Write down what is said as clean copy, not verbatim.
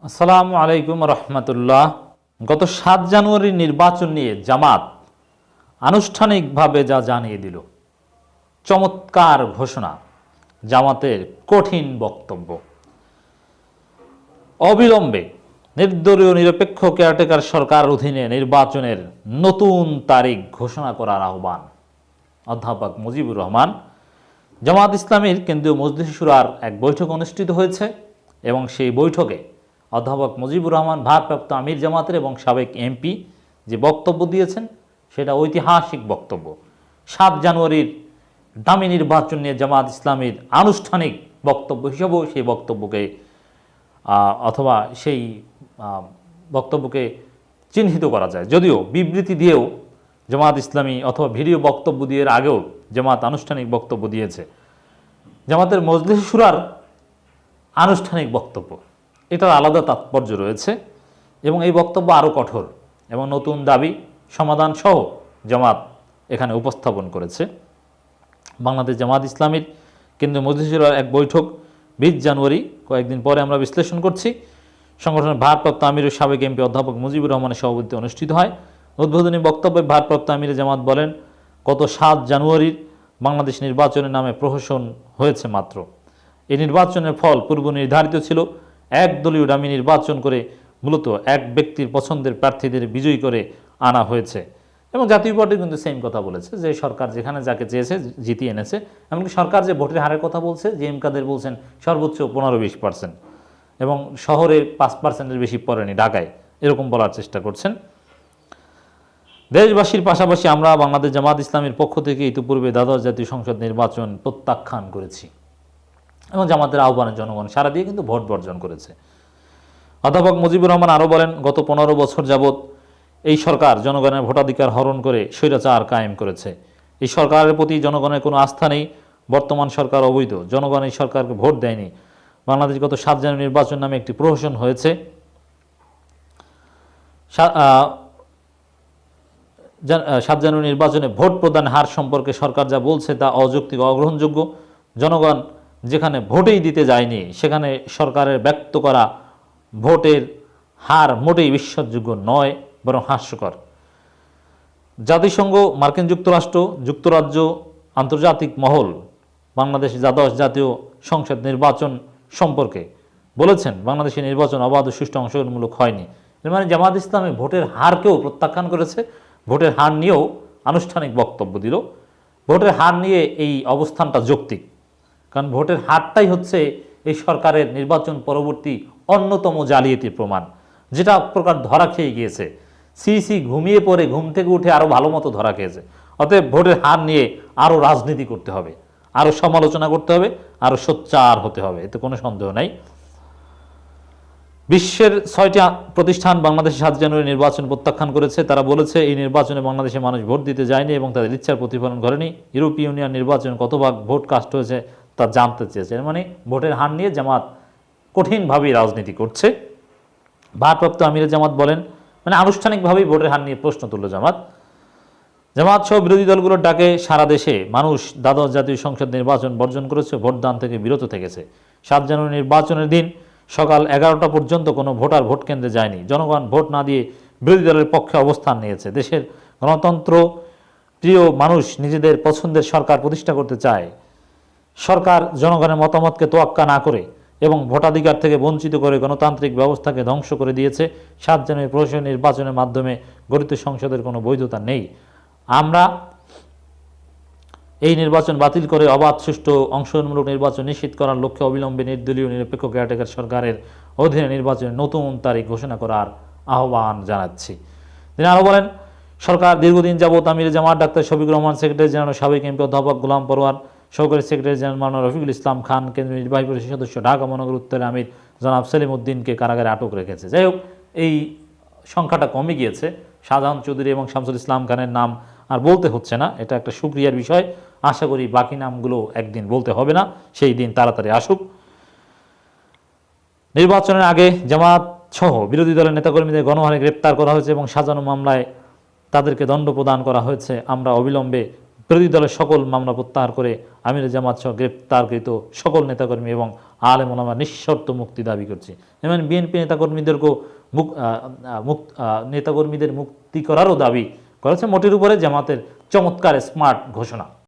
আসসালামু আলাইকুম রহমতুল্লাহ। গত ৭ জানুয়ারি নির্বাচন নিয়ে জামাত আনুষ্ঠানিকভাবে যা জানিয়ে দিল, চমৎকার ঘোষণা, জামাতের কঠিন বক্তব্য, অবিলম্বে নির্দলীয় নিরপেক্ষ কেয়ারটেকার সরকার অধীনে নির্বাচনের নতুন তারিখ ঘোষণা করার আহ্বান। অধ্যাপক মুজিবুর রহমান, জামাত ইসলামীর কেন্দ্রীয় মজলিস শুরার এক বৈঠক অনুষ্ঠিত হয়েছে এবং সেই বৈঠকে অধ্যাপক মুজিবুর রহমান ভারপ্রাপ্ত আমির জামাতের এবং সাবেক এমপি যে বক্তব্য দিয়েছেন সেটা ঐতিহাসিক বক্তব্য। ৭ জানুয়ারির দামি নির্বাচন নিয়ে জামাত ইসলামীর আনুষ্ঠানিক বক্তব্য হিসেবেও সেই বক্তব্যকে অথবা সেই বক্তব্যকে চিহ্নিত করা যায়। যদিও বিবৃতি দিয়েও জামাত ইসলামী অথবা ভিডিও বক্তব্য দিয়ে আগেও জামাত আনুষ্ঠানিক বক্তব্য দিয়েছে। জামাতের মজলিস শুরার আনুষ্ঠানিক বক্তব্য, এটার আলাদা তাৎপর্য রয়েছে এবং এই বক্তব্য আরও কঠোর এবং নতুন দাবি সমাধান সহ জামাত এখানে উপস্থাপন করেছে। বাংলাদেশ জামাত ইসলামীর কেন্দ্রীয় মজলিস শুরার এক বৈঠক 20 জানুয়ারি, কয়েকদিন পরে আমরা বিশ্লেষণ করছি, সংগঠনের ভারপ্রাপ্ত আমির ও সাবেক এমপি অধ্যাপক মুজিবুর রহমানের সভাপতিত্বে অনুষ্ঠিত হয়। উদ্বোধনী বক্তব্যে ভারপ্রাপ্ত আমির জামাত বলেন, গত 7 জানুয়ারির বাংলাদেশ নির্বাচনের নামে প্রহসন হয়েছে মাত্র। এই নির্বাচনের ফল পূর্ব নির্ধারিত ছিল। একদলীয় ডামি নির্বাচন করে মূলত এক ব্যক্তির পছন্দের প্রার্থীদের বিজয়ী করে আনা হয়েছে। এবং জাতীয় পার্টি কিন্তু সেম কথা বলেছে যে সরকার যেখানে যাকে চেয়েছে জিতিয়ে এনেছে। এমনকি সরকার যে ভোটের হারের কথা বলছে, জিএম কাদের বলছেন সর্বোচ্চ 15-20% এবং শহরে 5%-এর বেশি পড়েনি, ঢাকায় এরকম বলার চেষ্টা করছেন। দেশবাসীর পাশাপাশি আমরা বাংলাদেশ জামাত ইসলামীর পক্ষ থেকে ইতিপূর্বে দ্বাদশ জাতীয় সংসদ নির্বাচন প্রত্যাখ্যান করেছি এবং জামাতের আহ্বানে জনগণ সারা দিয়ে কিন্তু ভোট বর্জন করেছে। অধ্যাপক মুজিবুর রহমান আরও বলেন, গত 15 বছর যাবৎ এই সরকার জনগণের ভোটাধিকার হরণ করে স্বৈরাচার কায়েম করেছে। এই সরকারের প্রতি জনগণের কোনো আস্থা নেই। বর্তমান সরকার অবৈধ, জনগণ এই সরকারকে ভোট দেয়নি। বাংলাদেশ গত 7 জানুয়ারি নির্বাচন নামে একটি প্রহসন হয়েছে। 7 জানুয়ারি নির্বাচনে ভোট প্রদান হার সম্পর্কে সরকার যা বলছে তা অযৌক্তিক, অগ্রহণযোগ্য। জনগণ যেখানে ভোটেই দিতে যায়নি সেখানে সরকারের ব্যক্ত করা ভোটের হার মোটেই বিশ্বাসযোগ্য নয়, বরং হাস্যকর। জাতিসংঘ, মার্কিন যুক্তরাষ্ট্র, যুক্তরাজ্য, আন্তর্জাতিক মহল বাংলাদেশে দ্বাদশ জাতীয় সংসদ নির্বাচন সম্পর্কে বলেছেন বাংলাদেশের নির্বাচন অবাধ ও সুষ্ঠু অংশগ্রহণমূলক হয়নি। এর মানে জামাত ইসলামী ভোটের হারকেও প্রত্যাখ্যান করেছে, ভোটের হার নিয়েও আনুষ্ঠানিক বক্তব্য দিল। ভোটের হার নিয়ে এই অবস্থানটা যৌক্তিক, কারণ ভোটের হারটাই হচ্ছে এই সরকারের নির্বাচন পরবর্তী অন্যতম জালিয়াতির প্রমাণ, যেটা প্রকার ধরা খেয়ে গিয়েছে। সিইসি ঘুমিয়ে পড়ে ঘুম থেকে উঠে আরও ভালো মতো ধরা খেয়েছে। অতএব ভোটের হার নিয়ে আরও রাজনীতি করতে হবে, আরও সমালোচনা করতে হবে, আরও সোচ্চার হতে হবে, এতে কোনো সন্দেহ নাই। বিশ্বের 6টি প্রতিষ্ঠান বাংলাদেশে 7 জানুয়ারি নির্বাচন প্রত্যাখ্যান করেছে। তারা বলেছে এই নির্বাচনে বাংলাদেশে মানুষ ভোট দিতে যায়নি এবং তাদের ইচ্ছার প্রতিফলন করেনি। ইউরোপীয় ইউনিয়ন নির্বাচনে কত ভাগ ভোট কাস্ট হয়েছে তা জানতে চেয়েছে। মানে ভোটের হার নিয়ে জামাত কঠিনভাবেই রাজনীতি করছে। ভারপ্রাপ্ত আমির জামাত বলেন, মানে আনুষ্ঠানিকভাবেই ভোটের হার নিয়ে প্রশ্ন তুলল জামাত। জামাত সহ বিরোধী দলগুলোর ডাকে সারা দেশে মানুষ দ্বাদশ জাতীয় সংসদ নির্বাচন বর্জন করেছে, ভোটদান থেকে বিরত থেকেছে। 7 জানুয়ারি নির্বাচনের দিন সকাল 11টা পর্যন্ত কোনো ভোটার ভোট কেন্দ্রে যায়নি। জনগণ ভোট না দিয়ে বিরোধী দলের পক্ষে অবস্থান নিয়েছে। দেশের গণতন্ত্র প্রিয় মানুষ নিজেদের পছন্দের সরকার প্রতিষ্ঠা করতে চায়। সরকার জনগণের মতামতকে তোয়াক্কা না করে এবং ভোটাধিকার থেকে বঞ্চিত করে গণতান্ত্রিক ব্যবস্থাকে ধ্বংস করে দিয়েছে। 7 জানুয়ারি প্রহসন নির্বাচনের মাধ্যমে গঠিত সংসদের কোনো বৈধতা নেই। আমরা এই নির্বাচন বাতিল করে অবাধ, সুষ্ঠু, অংশগ্রহণমূলক নির্বাচন নিশ্চিত করার লক্ষ্যে অবিলম্বে নির্দলীয় নিরপেক্ষ কেয়ারটেকার সরকারের অধীনে নির্বাচনের নতুন তারিখ ঘোষণা করার আহ্বান জানাচ্ছি। তিনি আরও বলেন, সরকার দীর্ঘদিন যাবৎ আমির Jamaat doctor Shafiqur Rahman, secretary general সাবেক এমপি অধ্যাপক গোলাম পরোয়ার, সহকারী সেক্রেটারি জেনারেল মাওলানা রফিকুল ইসলাম খান, কেন্দ্রীয় নির্বাহী পরিষদ সদস্য, ঢাকা মহানগর উত্তরের আমির জনাব সেলিম উদ্দিনকে কারাগারে আটক রেখেছে। যাই হোক, এই সংখ্যাটা কমে গিয়েছে। শাহজাহান চৌধুরী এবং শামসুল ইসলাম খানের নাম আর বলতে হচ্ছে না, এটা একটা সুক্রিয়ার বিষয়। আশা করি বাকি নামগুলো একদিন বলতে হবে না, সেই দিন তাড়াতাড়ি আসুক। নির্বাচনের আগে জামাত সহ বিরোধী দলের নেতাকর্মীদের গণহারে গ্রেপ্তার করা হয়েছে এবং সাজানো মামলায় তাদেরকে দণ্ড প্রদান করা হয়েছে। আমরা অবিলম্বে বিরোধী দলের সকল মামলা প্রত্যাহার করে আমির জামাত সহ গ্রেপ্তারকৃত সকল নেতাকর্মী এবং আলেম ওলামার নিঃশর্ত মুক্তি দাবি করছি। এবং বিএনপি নেতাকর্মীদের মুক্তি করারও দাবি করেছে। মোটের উপরে জামাতের চমৎকার স্মার্ট ঘোষণা।